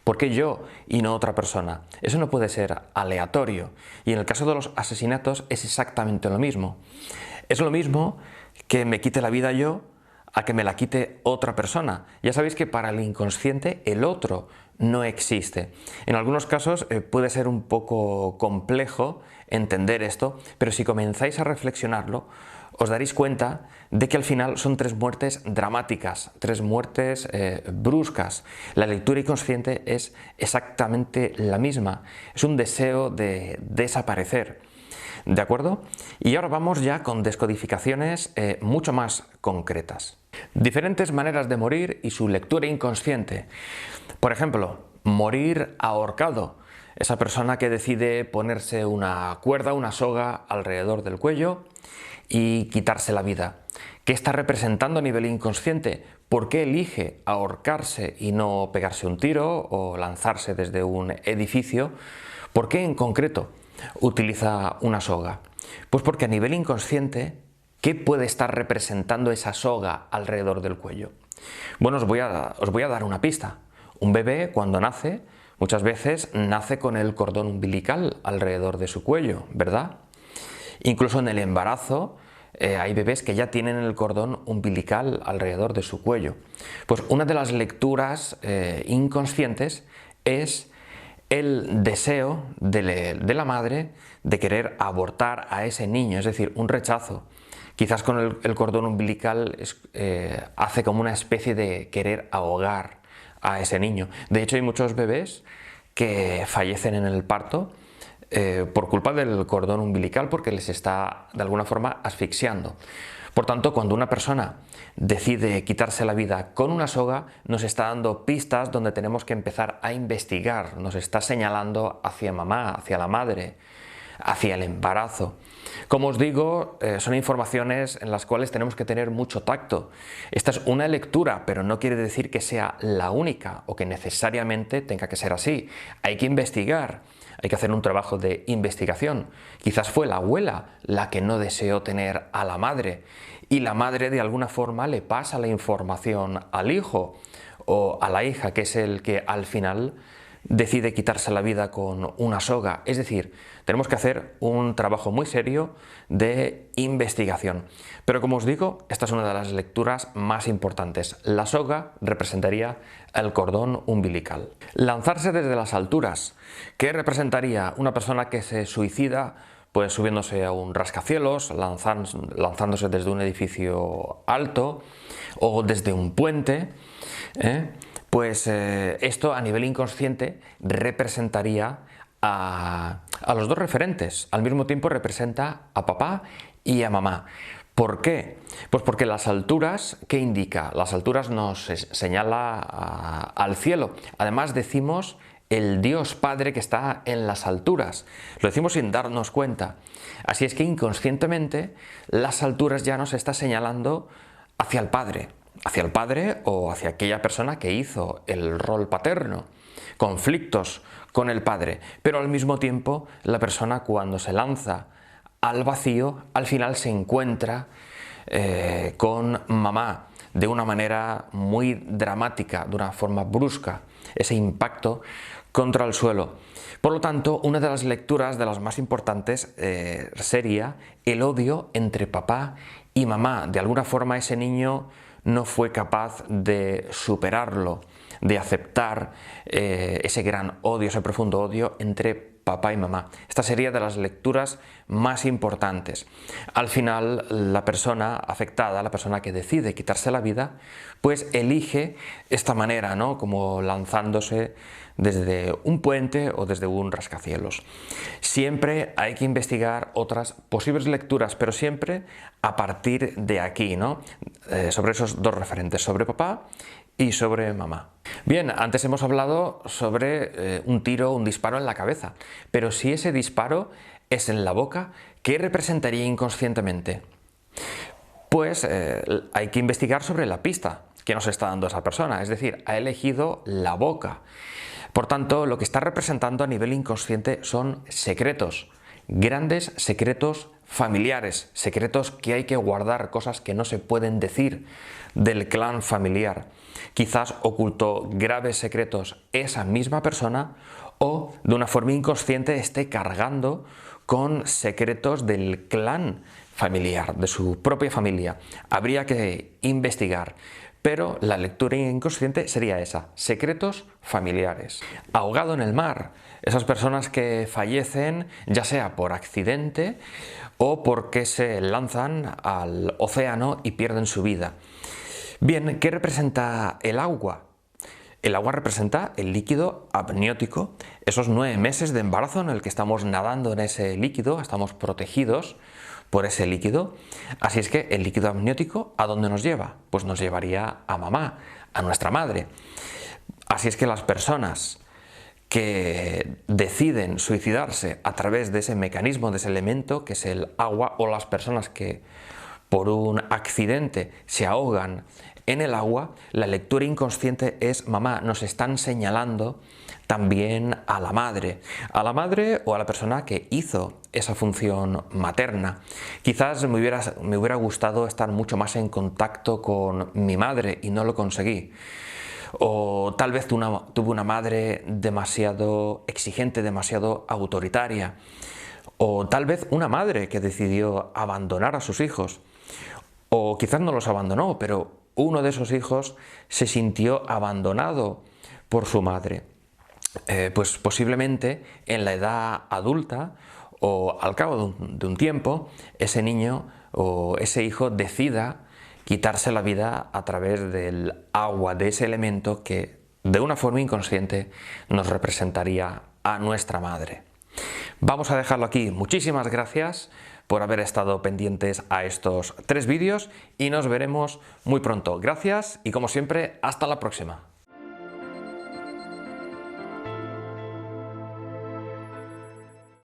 ¿Por qué yo y no otra persona? Eso no puede ser aleatorio. Y en el caso de los asesinatos es exactamente lo mismo. Es lo mismo que me quite la vida yo a que me la quite otra persona. Ya sabéis que para el inconsciente el otro no existe. En algunos casos puede ser un poco complejo entender esto, pero si comenzáis a reflexionarlo, os daréis cuenta de que al final son tres muertes dramáticas, tres muertes bruscas. La lectura inconsciente es exactamente la misma, es un deseo de desaparecer. ¿De acuerdo? Y ahora vamos ya con descodificaciones mucho más concretas. Diferentes maneras de morir y su lectura inconsciente. Por ejemplo, morir ahorcado. Esa persona que decide ponerse una cuerda, una soga alrededor del cuello y quitarse la vida. ¿Qué está representando a nivel inconsciente? ¿Por qué elige ahorcarse y no pegarse un tiro o lanzarse desde un edificio? ¿Por qué en concreto utiliza una soga? Pues porque a nivel inconsciente, ¿qué puede estar representando esa soga alrededor del cuello? Bueno, os voy a dar una pista. Un bebé cuando nace, muchas veces nace con el cordón umbilical alrededor de su cuello, ¿verdad? Incluso en el embarazo hay bebés que ya tienen el cordón umbilical alrededor de su cuello. Pues una de las lecturas inconscientes es el deseo de la madre de querer abortar a ese niño, es decir, un rechazo. Quizás con el cordón umbilical hace como una especie de querer ahogar a ese niño. De hecho, hay muchos bebés que fallecen en el parto por culpa del cordón umbilical porque les está de alguna forma asfixiando. Por tanto, cuando una persona decide quitarse la vida con una soga, nos está dando pistas donde tenemos que empezar a investigar, nos está señalando hacia mamá, hacia la madre, hacia el embarazo. Como os digo, son informaciones en las cuales tenemos que tener mucho tacto. Esta es una lectura, pero no quiere decir que sea la única o que necesariamente tenga que ser así. Hay que investigar, hay que hacer un trabajo de investigación. Quizás fue la abuela la que no deseó tener a la madre y la madre de alguna forma le pasa la información al hijo o a la hija, que es el que al final decide quitarse la vida con una soga. Es decir, tenemos que hacer un trabajo muy serio de investigación. Pero como os digo, esta es una de las lecturas más importantes. La soga representaría el cordón umbilical. Lanzarse desde las alturas. ¿Qué representaría una persona que se suicida? Pues subiéndose a un rascacielos, lanzándose desde un edificio alto o desde un puente. Pues esto a nivel inconsciente representaría a los dos referentes. Al mismo tiempo representa a papá y a mamá. ¿Por qué? Pues porque las alturas, ¿qué indica? Las alturas nos señala al cielo. Además decimos el Dios Padre que está en las alturas. Lo decimos sin darnos cuenta. Así es que inconscientemente las alturas ya nos está señalando hacia el Padre o hacia aquella persona que hizo el rol paterno, conflictos con el Padre, pero al mismo tiempo la persona cuando se lanza al vacío, al final se encuentra con mamá de una manera muy dramática, de una forma brusca, ese impacto contra el suelo. Por lo tanto, una de las lecturas de las más importantes sería el odio entre papá y mamá. De alguna forma ese niño no fue capaz de superarlo, de aceptar ese gran odio, ese profundo odio entre papá y mamá. Esta sería de las lecturas más importantes. Al final, la persona afectada, la persona que decide quitarse la vida, pues elige esta manera, ¿no? Como lanzándose desde un puente o desde un rascacielos. Siempre hay que investigar otras posibles lecturas, pero siempre a partir de aquí, ¿no? Sobre esos dos referentes, sobre papá y sobre mamá. Bien, antes hemos hablado sobre un tiro, un disparo en la cabeza, pero si ese disparo es en la boca, ¿qué representaría inconscientemente? Pues hay que investigar sobre la pista que nos está dando esa persona, es decir, ha elegido la boca. Por tanto, lo que está representando a nivel inconsciente son secretos, grandes secretos familiares, secretos que hay que guardar, cosas que no se pueden decir del clan familiar. Quizás ocultó graves secretos esa misma persona o de una forma inconsciente esté cargando con secretos del clan familiar, de su propia familia. Habría que investigar, pero la lectura inconsciente sería esa: secretos familiares. Ahogado en el mar, esas personas que fallecen ya sea por accidente o porque se lanzan al océano y pierden su vida. Bien, ¿qué representa el agua? El agua representa el líquido amniótico, esos 9 meses de embarazo en el que estamos nadando en ese líquido, estamos protegidos por ese líquido. Así es que el líquido amniótico, ¿a dónde nos lleva? Pues nos llevaría a mamá, a nuestra madre. Así es que las personas que deciden suicidarse a través de ese mecanismo, de ese elemento que es el agua, o las personas que por un accidente se ahogan en el agua, la lectura inconsciente es: mamá, nos están señalando también a la madre o a la persona que hizo esa función materna. Quizás me hubiera gustado estar mucho más en contacto con mi madre y no lo conseguí. O tal vez tuve una madre demasiado exigente, demasiado autoritaria. O tal vez una madre que decidió abandonar a sus hijos. O quizás no los abandonó, pero uno de esos hijos se sintió abandonado por su madre. Pues posiblemente en la edad adulta o al cabo de un tiempo, ese niño o ese hijo decida quitarse la vida a través del agua, de ese elemento que de una forma inconsciente nos representaría a nuestra madre. Vamos a dejarlo aquí. Muchísimas gracias por haber estado pendientes a estos 3 vídeos y nos veremos muy pronto. Gracias y como siempre, hasta la próxima.